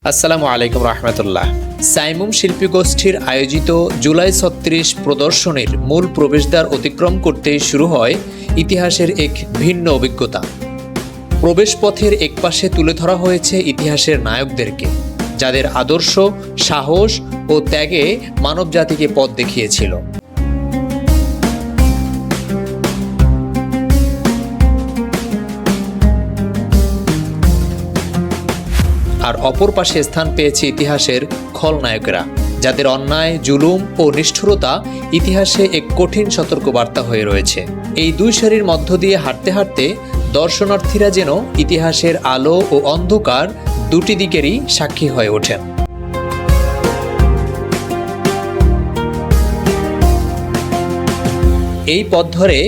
আসসালামু আলাইকুম রহমতুল্লাহ। সাইমুম শিল্পী গোষ্ঠীর আয়োজিত জুলাই ৩৬ প্রদর্শনীর মূল প্রবেশদ্বার অতিক্রম করতেই শুরু হয় ইতিহাসের এক ভিন্ন অভিজ্ঞতা। প্রবেশপথের একপাশে তুলে ধরা হয়েছে ইতিহাসের নায়কদেরকে, যাদের আদর্শ, সাহস ও ত্যাগে মানবজাতিকে পথ দেখিয়েছিল। আর অপর পাশে স্থান পেয়েছে ইতিহাসের খলনায়করা, যাদের অন্যায়, জুলুম ও নিষ্ঠুরতা ইতিহাসে এক কঠিন সতর্কবার্তা হয়ে রয়েছে। এই দুই সারির মধ্য দিয়ে হাঁটতে হাঁটতে দর্শনার্থীরা যেন ইতিহাসের আলো ও অন্ধকার দুটি দিকেরই সাক্ষী হয়ে ওঠেন। এই পথ ধরে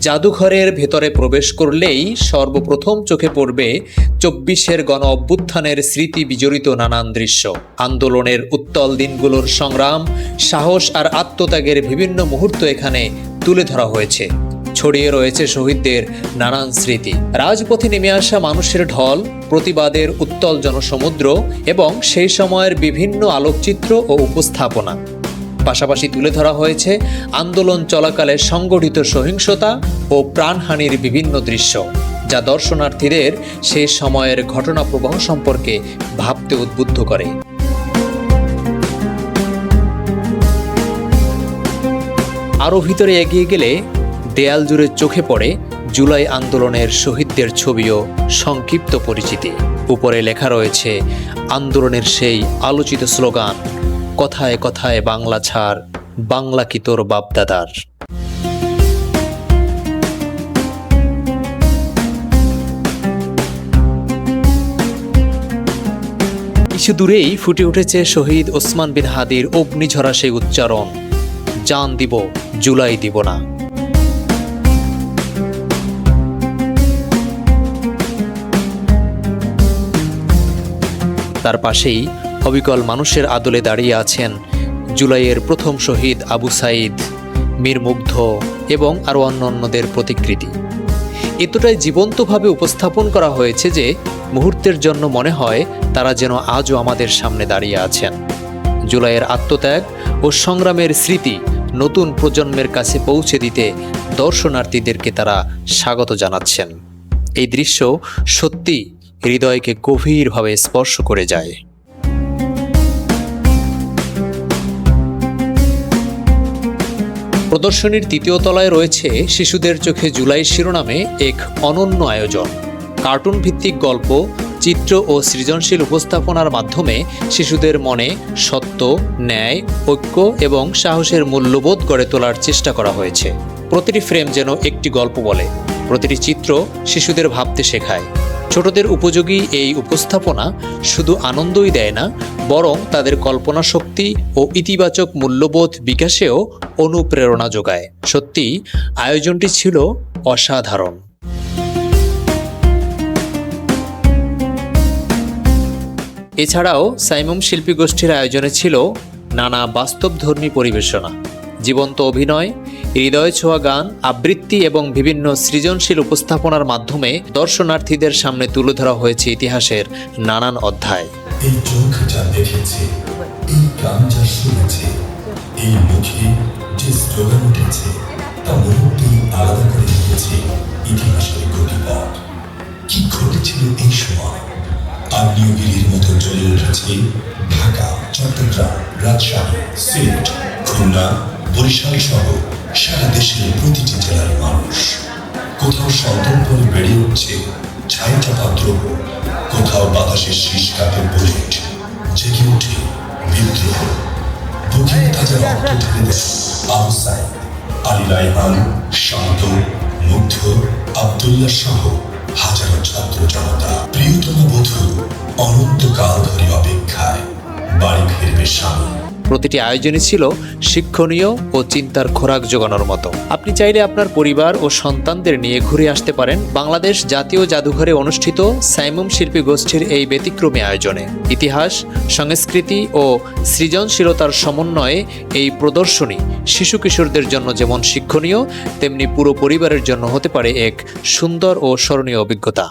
জাদুঘরের ভেতরে প্রবেশ করলেই সর্বপ্রথম চোখে পড়বে ২৪-এর গণ অভ্যুত্থানের স্মৃতি বিজড়িত নানান দৃশ্য। আন্দোলনের উত্তল দিনগুলোর সংগ্রাম, সাহস আর আত্মত্যাগের বিভিন্ন মুহূর্ত এখানে তুলে ধরা হয়েছে। ছড়িয়ে রয়েছে শহীদদের নানান স্মৃতি, রাজপথে নেমে আসা মানুষের ঢল, প্রতিবাদের উত্তল জনসমুদ্র এবং সেই সময়ের বিভিন্ন আলোকচিত্র ও উপস্থাপনা। পাশাপাশি তুলে ধরা হয়েছে আন্দোলন চলাকালে সংগঠিত সহিংসতা ও প্রাণহানির বিভিন্ন দৃশ্য, যা দর্শনার্থীদের সেই সময়ের ঘটনা প্রবাহ সম্পর্কে ভাবতে উদ্বুদ্ধ করে। আরও ভিতরে এগিয়ে গেলে দেয়াল জুড়ে চোখে পড়ে জুলাই আন্দোলনের শহীদদের ছবি ও সংক্ষিপ্ত পরিচিতি। উপরে লেখা রয়েছে আন্দোলনের সেই আলোচিত স্লোগান, কথায় কথায় বাংলা ছাড়, বাংলা কি তোর বাপদাদার। কিছু দূরেই ফুটে উঠেছে শহীদ ওসমান বিন হাদির অগ্নিঝরা সেই উচ্চারণ, জান দিব, জুলাই দিব না। তার পাশেই অবিকল মানুষের আদলে দাঁড়িয়ে আছেন জুলাইয়ের প্রথম শহীদ আবু সাঈদ, মীর মুগ্ধ এবং আরও অন্যান্যদের প্রতিকৃতি। এতটাই জীবন্তভাবে উপস্থাপন করা হয়েছে যে মুহূর্তের জন্য মনে হয় তারা যেন আজও আমাদের সামনে দাঁড়িয়ে আছেন। জুলাইয়ের আত্মত্যাগ ও সংগ্রামের স্মৃতি নতুন প্রজন্মের কাছে পৌঁছে দিতে দর্শনার্থীদেরকে তারা স্বাগত জানাচ্ছেন। এই দৃশ্য সত্যি হৃদয়কে গভীরভাবে স্পর্শ করে যায়। প্রদর্শনীর তৃতীয় তলায় রয়েছে শিশুদের চোখে জুলাই শিরোনামে এক অনন্য আয়োজন। কার্টুন ভিত্তিক গল্প, চিত্র ও সৃজনশীল উপস্থাপনার মাধ্যমে শিশুদের মনে সত্য, ন্যায়, ঐক্য এবং সাহসের মূল্যবোধ গড়ে তোলার চেষ্টা করা হয়েছে। প্রতিটি ফ্রেম যেন একটি গল্প বলে, প্রতিটি চিত্র শিশুদের ভাবতে শেখায়। ছোটদের উপযোগী এই উপস্থাপনা শুধু আনন্দই দেয় না, বরং তাদের কল্পনা শক্তি ও ইতিবাচক মূল্যবোধ বিকাশেও অনুপ্রেরণা যোগায়। সত্যি আয়োজনটি ছিল অসাধারণ। এছাড়াও সাইমুম শিল্পী গোষ্ঠীর আয়োজনে ছিল নানা বাস্তবধর্মী পরিবেশনা, জীবন্ত অভিনয়, হৃদয় ছোঁয়া গান, আবৃত্তি এবং বিভিন্ন সৃজনশীল উপস্থাপনার মাধ্যমে দর্শনার্থীদের সামনে তুলে ধরা হয়েছে ইতিহাসের নানান অধ্যায়। এই চোখ যা দেখেছে, এই কান যা শুনেছে, এই মুখে যে স্লোগান উঠেছে, তা মুহূর্তেই আলাদা করে দিয়েছে ইতিহাসের গতিপথ। কি ঘটেছিল এই সময়? আগ্নেয়গিরির মতো জ্বলে উঠেছে ঢাকা, চট্টগ্রাম, রাজশাহী, সিলেট, খুলনা, বরিশাল সহ সারা দেশের প্রতিটি জেলার মানুষ। কোথাও সন্তর্পণে বেড়ে উঠছে ছাই চাপা দ্রব্য, কোথাও বাতাসের শীষ কাপে বুলেট, জেগে উঠে বিদ্রোহ। বুকে তাজা রক্ত ঢেলে দেয় আবু সাঈদ, আলী রায়হান, শান্ত, মুগ্ধ, আবদুল্লাহ সহ হাজারো ছাত্র জনতা। প্রিয়তমা বধূ অনন্তকাল ধরে অপেক্ষায়, বাড়ি ফিরবে স্বামী। প্রতিটি আয়োজনই ছিল শিক্ষণীয় ও চিন্তার খোরাক জোগানোর মতো। আপনি চাইলে আপনার পরিবার ও সন্তানদের নিয়ে ঘুরে আসতে পারেন বাংলাদেশ জাতীয় জাদুঘরে অনুষ্ঠিত সাইমুম শিল্পী গোষ্ঠীর এই ব্যতিক্রমী আয়োজনে। ইতিহাস, সংস্কৃতি ও সৃজনশীলতার সমন্বয়ে এই প্রদর্শনী শিশু কিশোরদের জন্য যেমন শিক্ষণীয়, তেমনি পুরো পরিবারের জন্য হতে পারে এক সুন্দর ও স্মরণীয় অভিজ্ঞতা।